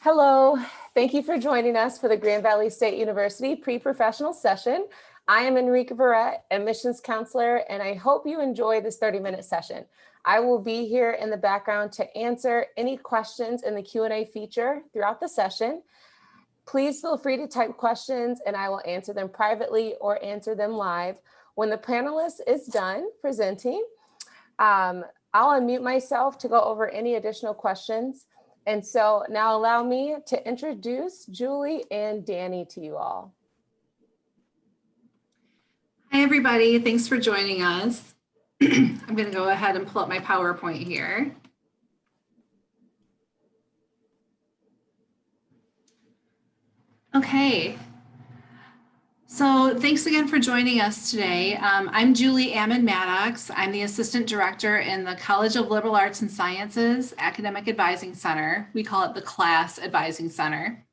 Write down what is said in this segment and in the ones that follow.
Hello, thank you for joining us for the Grand Valley State University pre-professional session. I am Enrique Verrett, admissions counselor, and I hope you enjoy this 30-minute session. I will be here in the background to answer any questions in the Q&A feature throughout the session. Please feel free to type questions and I will answer them privately or answer them live. When the panelist is done presenting, I'll unmute myself to go over any additional questions. And so now allow me to introduce Julie and Danny to you all. Hi, everybody. Thanks for joining us. I'm going to go ahead and pull up my PowerPoint here. Okay. So thanks again for joining us today. I'm Julie Ammon-Maddox. I'm the Assistant Director in the College of Liberal Arts and Sciences Academic Advising Center. We call it the Class Advising Center.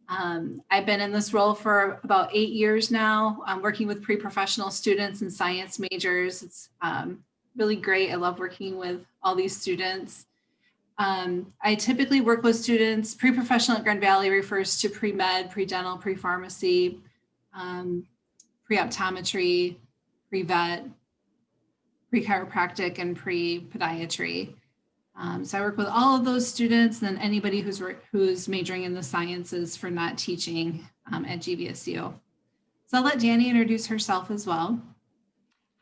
I've been in this role for about 8 years now. I'm working with pre-professional students and science majors. It's really great. I love working with all these students. I typically work with students. Pre-professional at Grand Valley refers to pre-med, pre-dental, pre-pharmacy, pre-optometry, pre-vet, pre-chiropractic, and pre-podiatry. So I work with all of those students and then anybody who's majoring in the sciences for not teaching at GVSU. So I'll let Danny introduce herself as well.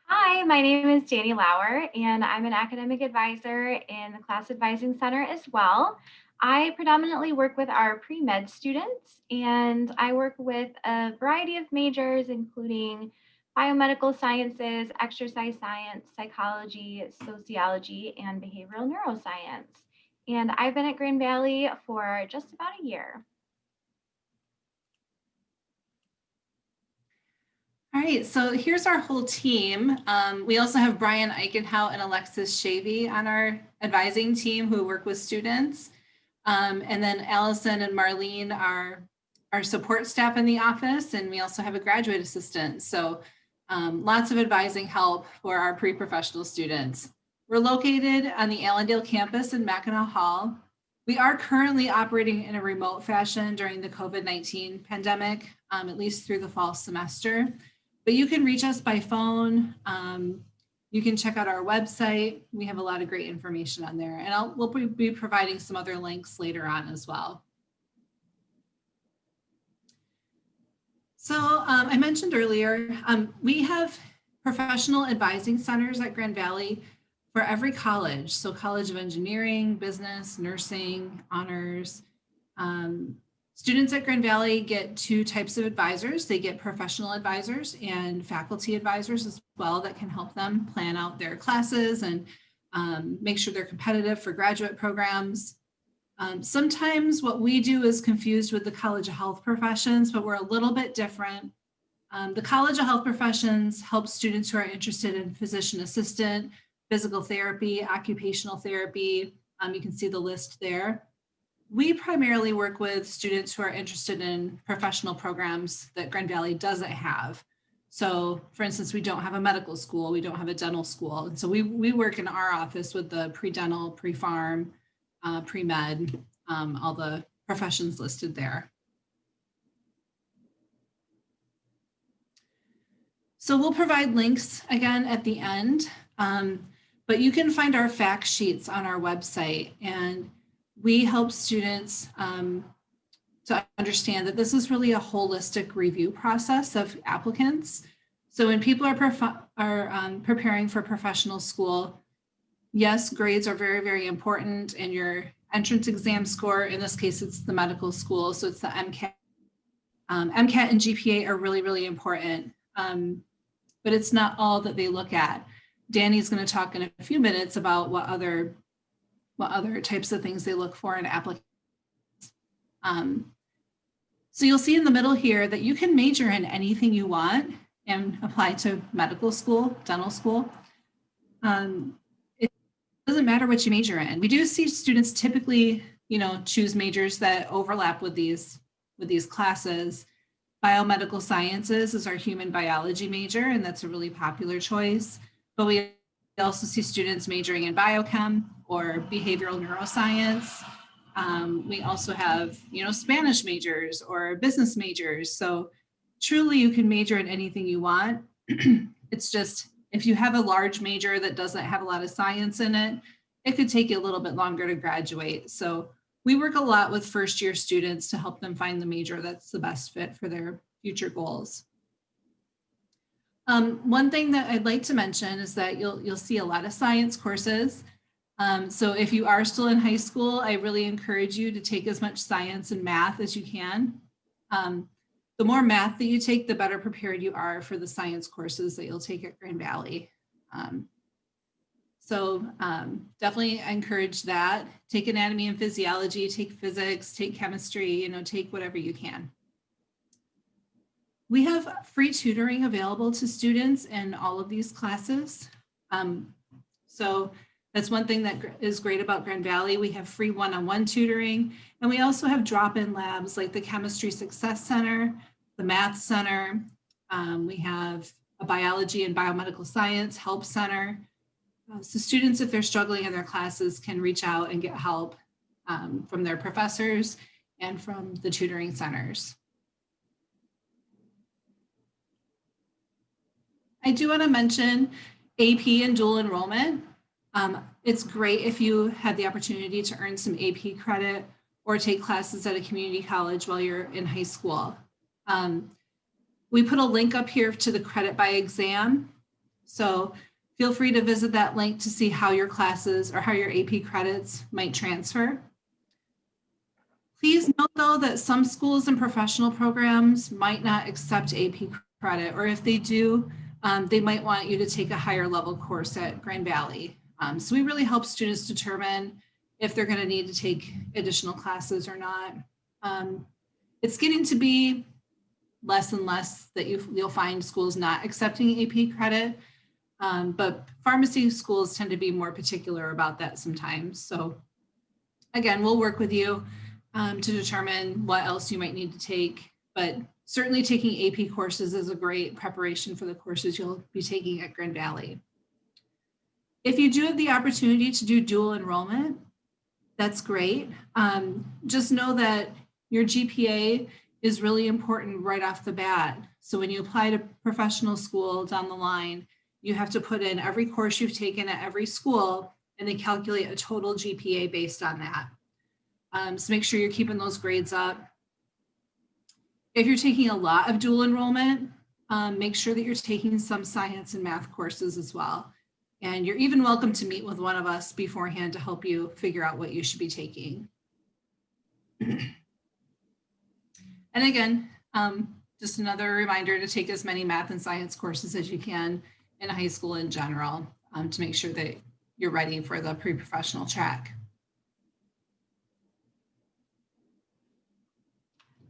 Hi, my name is Danny Lauer, and I'm an academic advisor in the Class Advising Center as well. I predominantly work with our pre-med students, and I work with a variety of majors, including biomedical sciences, exercise science, psychology, sociology, and behavioral neuroscience. And I've been at Grand Valley for just about a year. All right, so here's our whole team. We also have Brian Eichenhout and Alexis Shavy on our advising team who work with students. And then Allison and Marlene are our support staff in the office, and we also have a graduate assistant. So lots of advising help for our pre-professional students. We're located on the Allendale campus in Mackinac Hall. We are currently operating in a remote fashion during the COVID-19 pandemic, at least through the fall semester. But you can reach us by phone. You can check out our website. We have a lot of great information on there, and we'll be providing some other links later on as well. So I mentioned earlier, we have professional advising centers at Grand Valley for every college. So College of Engineering, Business, Nursing, Honors. Students at Grand Valley get 2 types of advisors. They get professional advisors and faculty advisors as well that can help them plan out their classes and make sure they're competitive for graduate programs. Sometimes what we do is confused with the College of Health Professions, but we're a little bit different. The College of Health Professions helps students who are interested in physician assistant, physical therapy, occupational therapy. You can see the list there. We primarily work with students who are interested in professional programs that Grand Valley doesn't have. So for instance, we don't have a medical school, we don't have a dental school. And so we work in our office with the pre-dental, pre-pharm, pre-med, all the professions listed there. So we'll provide links again at the end, but you can find our fact sheets on our website, and we help students to understand that this is really a holistic review process of applicants. So when people are preparing for professional school, yes, grades are very, very important, and your entrance exam score, in this case, it's the medical school, so it's the MCAT. MCAT and GPA are really, really important, but it's not all that they look at. Danny's going to talk in a few minutes about what other types of things they look for in applicants. So you'll see in the middle here that you can major in anything you want and apply to medical school, dental school. It doesn't matter what you major in. We do see students typically, choose majors that overlap with these classes. Biomedical sciences is our human biology major, and that's a really popular choice. But we also see students majoring in biochem or behavioral neuroscience, We also have, Spanish majors or business majors. So truly you can major in anything you want. It's just, if you have a large major that doesn't have a lot of science in it, it could take you a little bit longer to graduate. So we work a lot with first year students to help them find the major that's the best fit for their future goals. One thing that I'd like to mention is that you'll see a lot of science courses. So if you are still in high school, I really encourage you to take as much science and math as you can. The more math that you take, the better prepared you are for the science courses that you'll take at Grand Valley. So definitely encourage that. Take anatomy and physiology, take physics, take chemistry, take whatever you can. We have free tutoring available to students in all of these classes. So that's one thing that is great about Grand Valley. We have free one-on-one tutoring, and we also have drop-in labs like the Chemistry Success Center, the Math Center. We have a Biology and Biomedical Science Help Center. So students, if they're struggling in their classes, can reach out and get help from their professors and from the tutoring centers. I do want to mention AP and dual enrollment. It's great if you had the opportunity to earn some AP credit or take classes at a community college while you're in high school. We put a link up here to the credit by exam. So feel free to visit that link to see how your classes or how your AP credits might transfer. Please note though that some schools and professional programs might not accept AP credit, or if they do, they might want you to take a higher level course at Grand Valley. So we really help students determine if they're going to need to take additional classes or not. It's getting to be less and less that you'll find schools not accepting AP credit, but pharmacy schools tend to be more particular about that sometimes. So again, we'll work with you to determine what else you might need to take, but certainly taking AP courses is a great preparation for the courses you'll be taking at Grand Valley. If you do have the opportunity to do dual enrollment, that's great. Just know that your GPA is really important right off the bat. So when you apply to professional school down the line, you have to put in every course you've taken at every school, and they calculate a total GPA based on that. So make sure you're keeping those grades up. If you're taking a lot of dual enrollment, make sure that you're taking some science and math courses as well. And you're even welcome to meet with one of us beforehand to help you figure out what you should be taking. And again, just another reminder to take as many math and science courses as you can in high school in general to make sure that you're ready for the pre-professional track.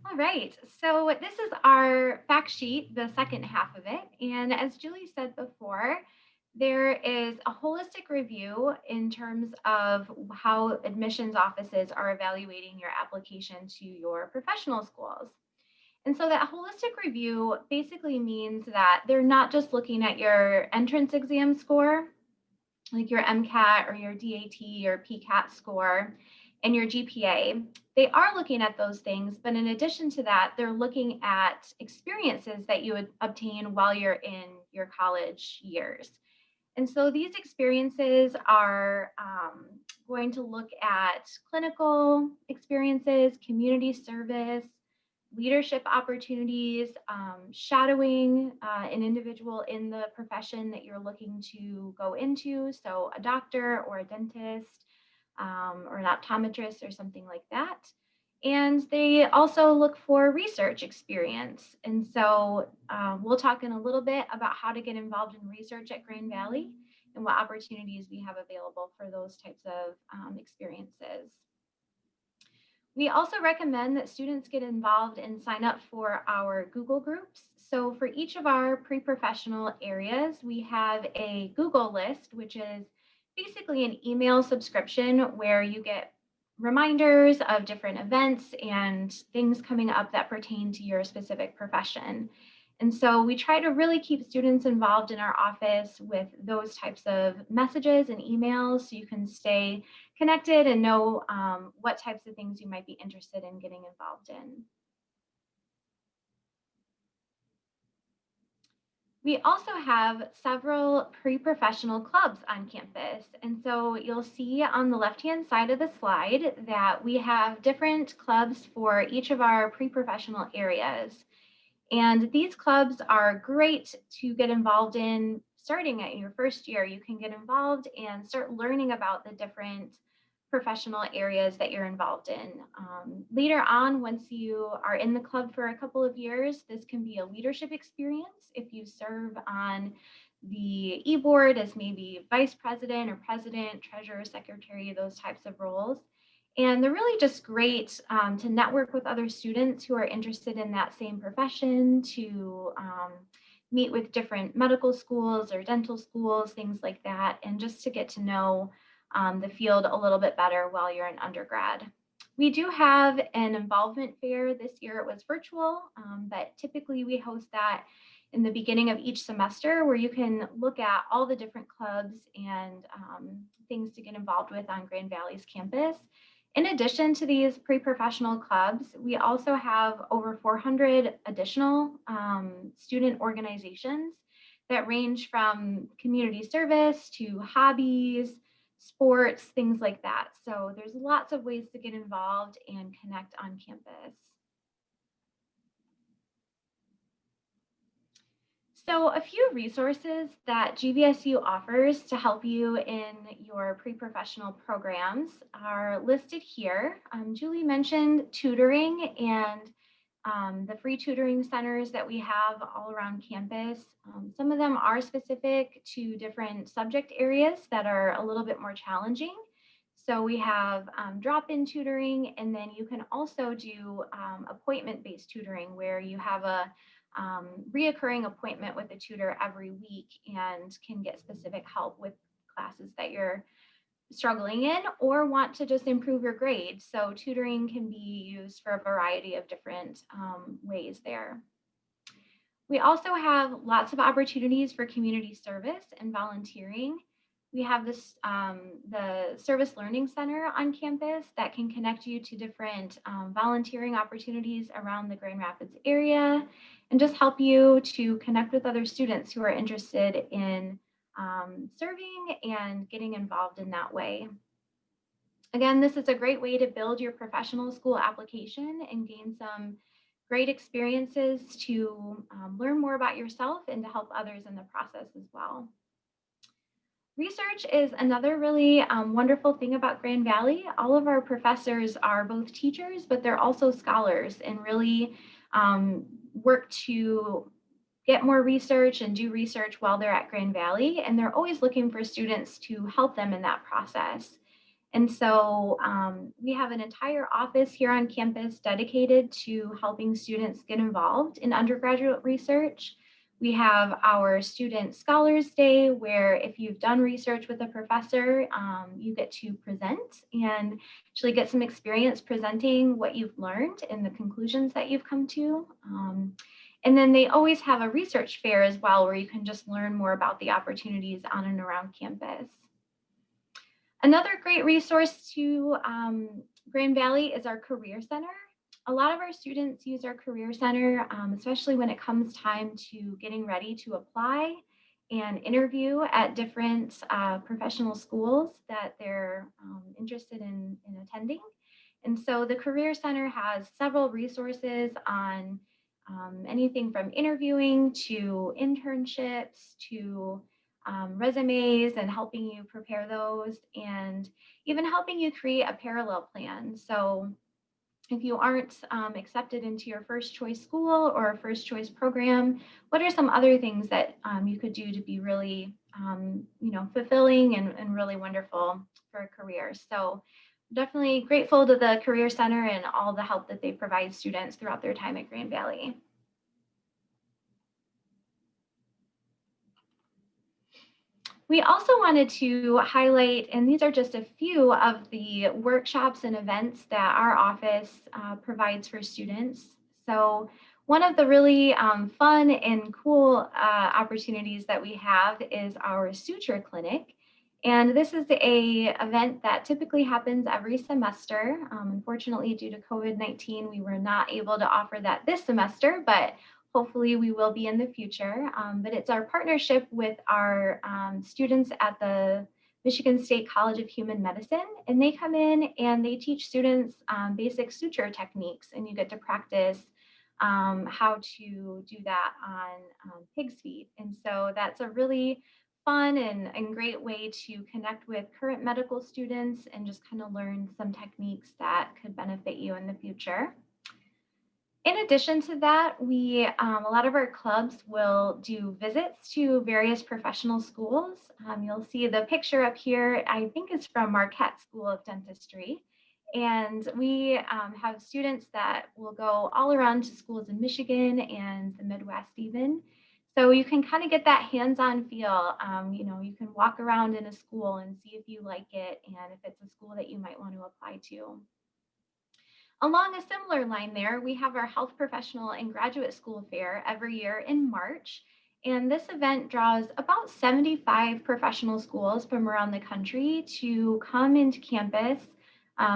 All right, so this is our fact sheet, the second half of it. And as Julie said before, there is a holistic review in terms of how admissions offices are evaluating your application to your professional schools. And so that holistic review basically means that they're not just looking at your entrance exam score, like your MCAT or your DAT or PCAT score and your GPA. They are looking at those things, but in addition to that, they're looking at experiences that you would obtain while you're in your college years. And so these experiences are going to look at clinical experiences, community service, leadership opportunities, shadowing an individual in the profession that you're looking to go into. So a doctor or a dentist or an optometrist or something like that. And they also look for research experience. And so we'll talk in a little bit about how to get involved in research at Grand Valley and what opportunities we have available for those types of experiences. We also recommend that students get involved and sign up for our Google groups. So for each of our pre-professional areas, we have a Google list, which is basically an email subscription where you get reminders of different events and things coming up that pertain to your specific profession. And so we try to really keep students involved in our office with those types of messages and emails so you can stay connected and know what types of things you might be interested in getting involved in. We also have several pre-professional clubs on campus. And so you'll see on the left-hand side of the slide that we have different clubs for each of our pre-professional areas. And these clubs are great to get involved in starting at your first year. You can get involved and start learning about the different professional areas that you're involved in. Later on, once you are in the club for a couple of years, this can be a leadership experience if you serve on the e-board as maybe vice president or president, treasurer, secretary, those types of roles. And they're really just great to network with other students who are interested in that same profession, to meet with different medical schools or dental schools, things like that, and just to get to know the field a little bit better while you're an undergrad. We do have an involvement fair. This year it was virtual, but typically we host that in the beginning of each semester where you can look at all the different clubs and things to get involved with on Grand Valley's campus. In addition to these pre-professional clubs, we also have over 400 additional student organizations that range from community service to hobbies, sports, things like that. So there's lots of ways to get involved and connect on campus. So a few resources that GVSU offers to help you in your pre-professional programs are listed here. Julie mentioned tutoring and the free tutoring centers that we have all around campus. Some of them are specific to different subject areas that are a little bit more challenging. So we have drop-in tutoring, and then you can also do appointment-based tutoring where you have a reoccurring appointment with a tutor every week and can get specific help with classes that you're struggling in or want to just improve your grade. So tutoring can be used for a variety of different ways there. We also have lots of opportunities for community service and volunteering. We have this the Service Learning Center on campus that can connect you to different volunteering opportunities around the Grand Rapids area and just help you to connect with other students who are interested in serving and getting involved in that way. Again, this is a great way to build your professional school application and gain some great experiences to learn more about yourself and to help others in the process as well. Research is another really wonderful thing about Grand Valley. All of our professors are both teachers, but they're also scholars and really work to get more research and do research while they're at Grand Valley. And they're always looking for students to help them in that process. And so we have an entire office here on campus dedicated to helping students get involved in undergraduate research. We have our Student Scholars Day, where if you've done research with a professor, you get to present and actually get some experience presenting what you've learned and the conclusions that you've come to. And then they always have a research fair as well, where you can just learn more about the opportunities on and around campus. Another great resource to Grand Valley is our Career Center. A lot of our students use our Career Center, especially when it comes time to getting ready to apply and interview at different professional schools that they're interested in attending. And so the Career Center has several resources on anything from interviewing to internships to resumes and helping you prepare those and even helping you create a parallel plan. So if you aren't accepted into your first choice school or a first choice program, what are some other things that you could do to be really fulfilling and really wonderful for a career? So definitely grateful to the Career Center and all the help that they provide students throughout their time at Grand Valley. We also wanted to highlight, and these are just a few of the workshops and events that our office provides for students. So One of the really fun and cool opportunities that we have is our suture clinic. And this is a event that typically happens every semester. Unfortunately, due to COVID-19, we were not able to offer that this semester, but hopefully we will be in the future. But it's our partnership with our students at the Michigan State College of Human Medicine, and they come in and they teach students basic suture techniques, and you get to practice how to do that on pig's feet. And so that's a really fun and great way to connect with current medical students and just kind of learn some techniques that could benefit you in the future. In addition to that, a lot of our clubs will do visits to various professional schools. You'll see the picture up here, I think it's from Marquette School of Dentistry. And we have students that will go all around to schools in Michigan and the Midwest even. So you can kind of get that hands-on feel. You can walk around in a school and see if you like it and if it's a school that you might want to apply to. Along a similar line there, we have our health professional and graduate school fair every year in March. And this event draws about 75 professional schools from around the country to come into campus.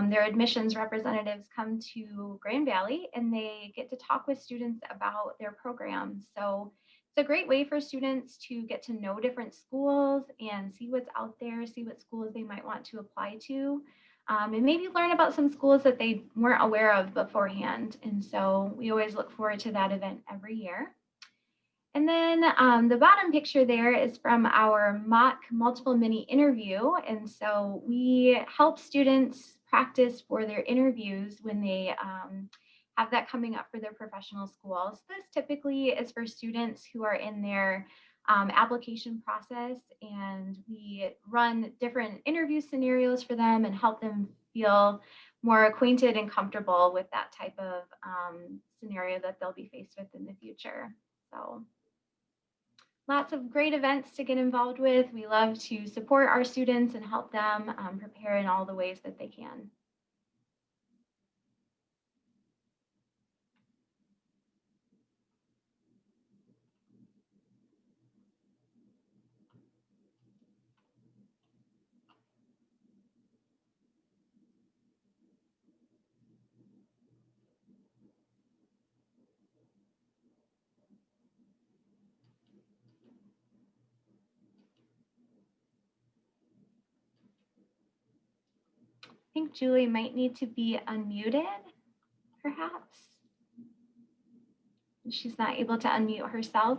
Their admissions representatives come to Grand Valley and they get to talk with students about their programs. So it's a great way for students to get to know different schools and see what's out there, see what schools they might want to apply to, and maybe learn about some schools that they weren't aware of beforehand. And so we always look forward to that event every year. And then the bottom picture there is from our mock multiple mini interview. And so we help students practice for their interviews when they have that coming up for their professional schools. This typically is for students who are in their application process, and we run different interview scenarios for them and help them feel more acquainted and comfortable with that type of scenario that they'll be faced with in the future. So lots of great events to get involved with. We love to support our students and help them prepare in all the ways that they can. I think Julie might need to be unmuted, perhaps. She's not able to unmute herself.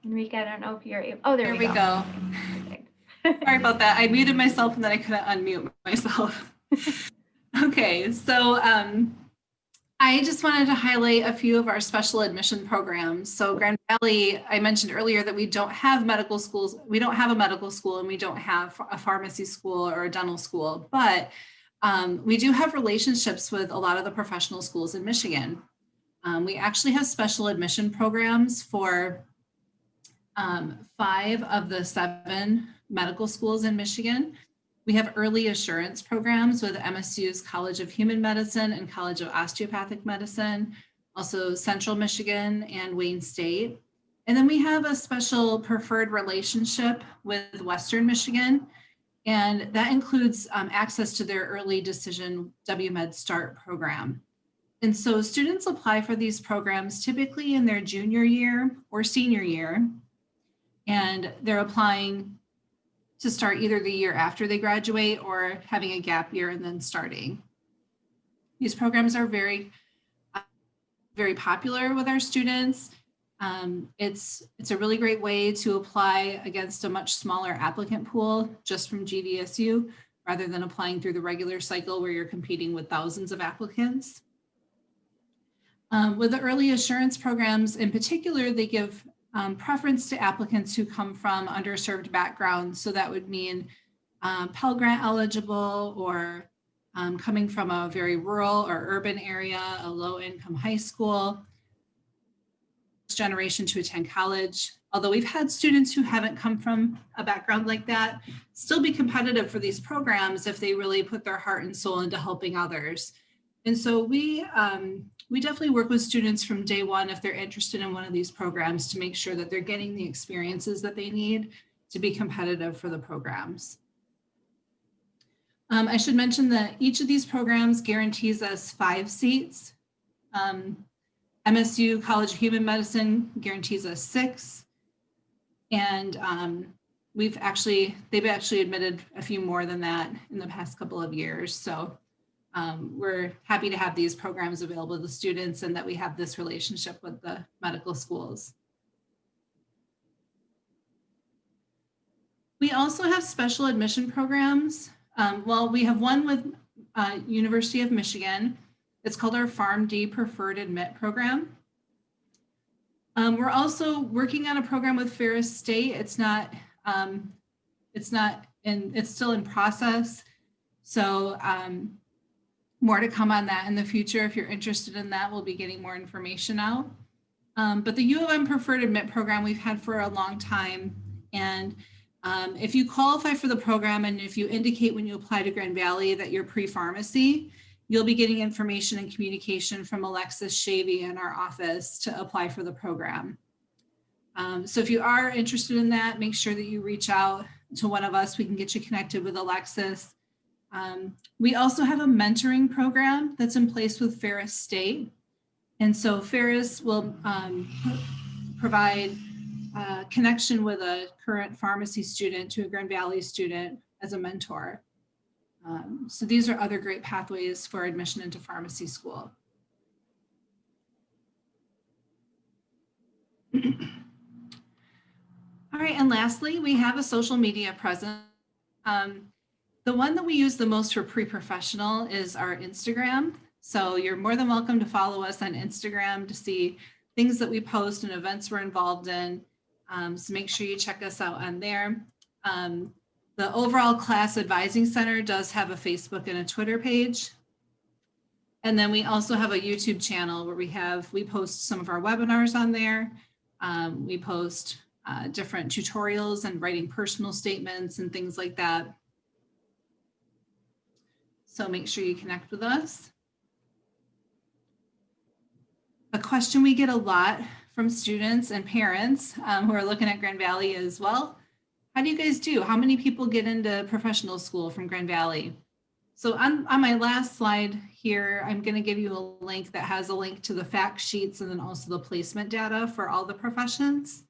Enrique, I don't know if you're able. Oh, there we go. Sorry about that. I muted myself and then I couldn't unmute myself. Okay, so I just wanted to highlight a few of our special admission programs. So Grand Valley, I mentioned earlier that we don't have medical schools. We don't have a medical school and we don't have a pharmacy school or a dental school, but we do have relationships with a lot of the professional schools in Michigan. We actually have special admission programs for 5 of the 7 medical schools in Michigan. We have early assurance programs with MSU's College of Human Medicine and College of Osteopathic Medicine, also Central Michigan and Wayne State. And then we have a special preferred relationship with Western Michigan, and that includes access to their early decision WMed START program. And so students apply for these programs typically in their junior year or senior year, and they're applying to start either the year after they graduate or having a gap year and then starting. These programs are very popular with our students. It's a really great way to apply against a much smaller applicant pool just from GVSU, rather than applying through the regular cycle where you're competing with thousands of applicants. With the early assurance programs in particular, they give preference to applicants who come from underserved backgrounds. So that would mean Pell Grant eligible or coming from a very rural or urban area, a low income high school. generation to attend college. Although we've had students who haven't come from a background like that, still be competitive for these programs if they really put their heart and soul into helping others. And so we definitely work with students from day one if they're interested in one of these programs to make sure that they're getting the experiences that they need to be competitive for the programs. I should mention that each of these programs guarantees us 5 seats. MSU College of Human Medicine guarantees us 6. And they've actually admitted a few more than that in the past couple of years. So we're happy to have these programs available to the students and that we have this relationship with the medical schools. We also have special admission programs. Well, we have one with University of Michigan. It's called our PharmD Preferred Admit program. We're also working on a program with Ferris State. It's still in process. So more to come on that in the future. If you're interested in that, we'll be getting more information out. But the U of M Preferred Admit program we've had for a long time. And if you qualify for the program and if you indicate when you apply to Grand Valley that you're pre-pharmacy, you'll be getting information and communication from Alexis Shavy in our office to apply for the program. So if you are interested in that, make sure that you reach out to one of us. We can get you connected with Alexis. We also have a mentoring program that's in place with Ferris State. And so Ferris will provide connection with a current pharmacy student to a Grand Valley student as a mentor. So these are other great pathways for admission into pharmacy school. All right, and lastly, we have a social media presence. The one that we use the most for pre-professional is our Instagram. So you're more than welcome to follow us on Instagram to see things that we post and events we're involved in. So make sure you check us out on there. The overall class advising center does have a Facebook and a Twitter page. And then we also have a YouTube channel where we post some of our webinars on there. We post different tutorials and writing personal statements and things like that. So make sure you connect with us. A question we get a lot from students and parents who are looking at Grand Valley is, well, how do you guys do? How many people get into professional school from Grand Valley? So on my last slide here, I'm going to give you a link that has a link to the fact sheets and then also the placement data for all the professions.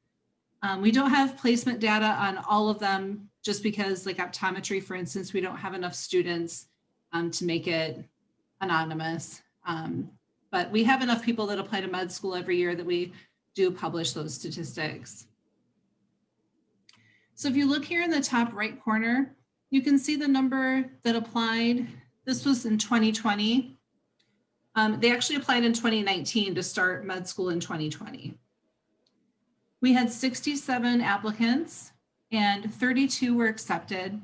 We don't have placement data on all of them just because, like optometry, for instance, we don't have enough students to make it anonymous. But we have enough people that apply to med school every year that we do publish those statistics. So if you look here in the top right corner, you can see the number that applied. This was in 2020. They actually applied in 2019 to start med school in 2020. We had 67 applicants and 32 were accepted.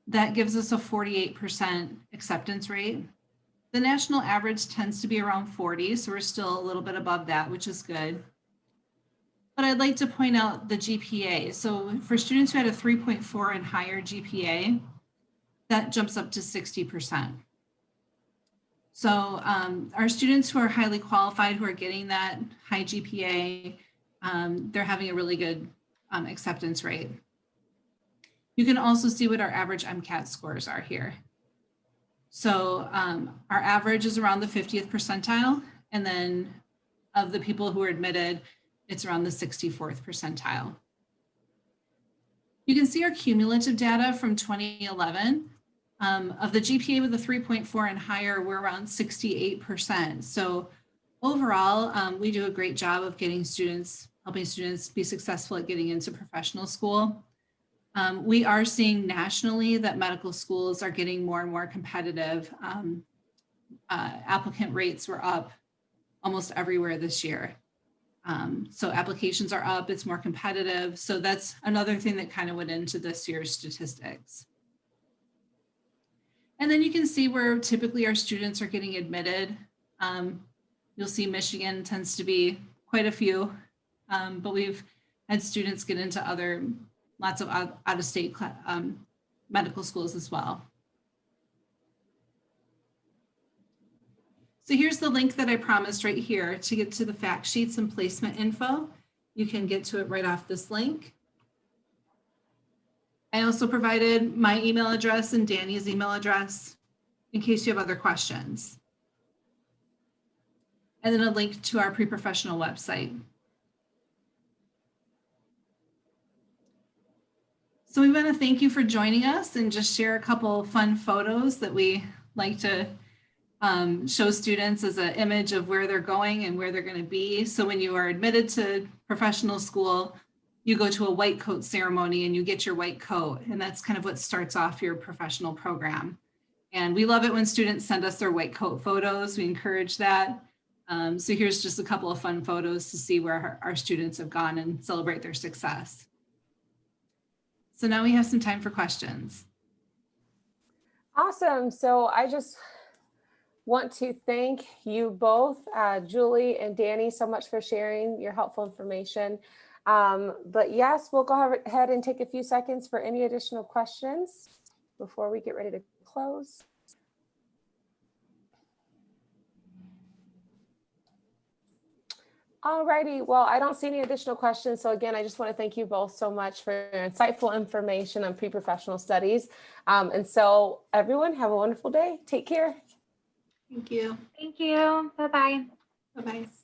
That gives us a 48% acceptance rate. The national average tends to be around 40, so we're still a little bit above that, which is good. But I'd like to point out the GPA. So for students who had a 3.4 and higher GPA, that jumps up to 60%. So our students who are highly qualified, who are getting that high GPA, they're having a really good acceptance rate. You can also see what our average MCAT scores are here. So our average is around the 50th percentile, and then of the people who are admitted, it's around the 64th percentile. You can see our cumulative data from 2011. Of the GPA with a 3.4 and higher, we're around 68%. So overall, we do a great job of getting students, helping students be successful at getting into professional school. We are seeing nationally that medical schools are getting more and more competitive. Applicant rates were up almost everywhere this year. So applications are up, it's more competitive. So that's another thing that kind of went into this year's statistics. And then you can see where typically our students are getting admitted. You'll see Michigan tends to be quite a few but we've had students get into lots of out-of-state medical schools as well. So here's the link that I promised right here to get to the fact sheets and placement info. You can get to it right off this link. I also provided my email address and Danny's email address in case you have other questions. And then a link to our pre-professional website. So we want to thank you for joining us and just share a couple of fun photos that we like to show students as an image of where they're going and where they're going to be. So when you are admitted to professional school, you go to a white coat ceremony and you get your white coat. And that's kind of what starts off your professional program. And we love it when students send us their white coat photos. We encourage that. So here's just a couple of fun photos to see where our students have gone and celebrate their success. So now we have some time for questions. Awesome. So I just want to thank you both, Julie and Danny, so much for sharing your helpful information. But yes, we'll go ahead and take a few seconds for any additional questions before we get ready to close. Alrighty, well, I don't see any additional questions. So again, I just want to thank you both so much for your insightful information on pre-professional studies. And so everyone have a wonderful day. Take care. Thank you. Thank you. Bye-bye. Bye-bye.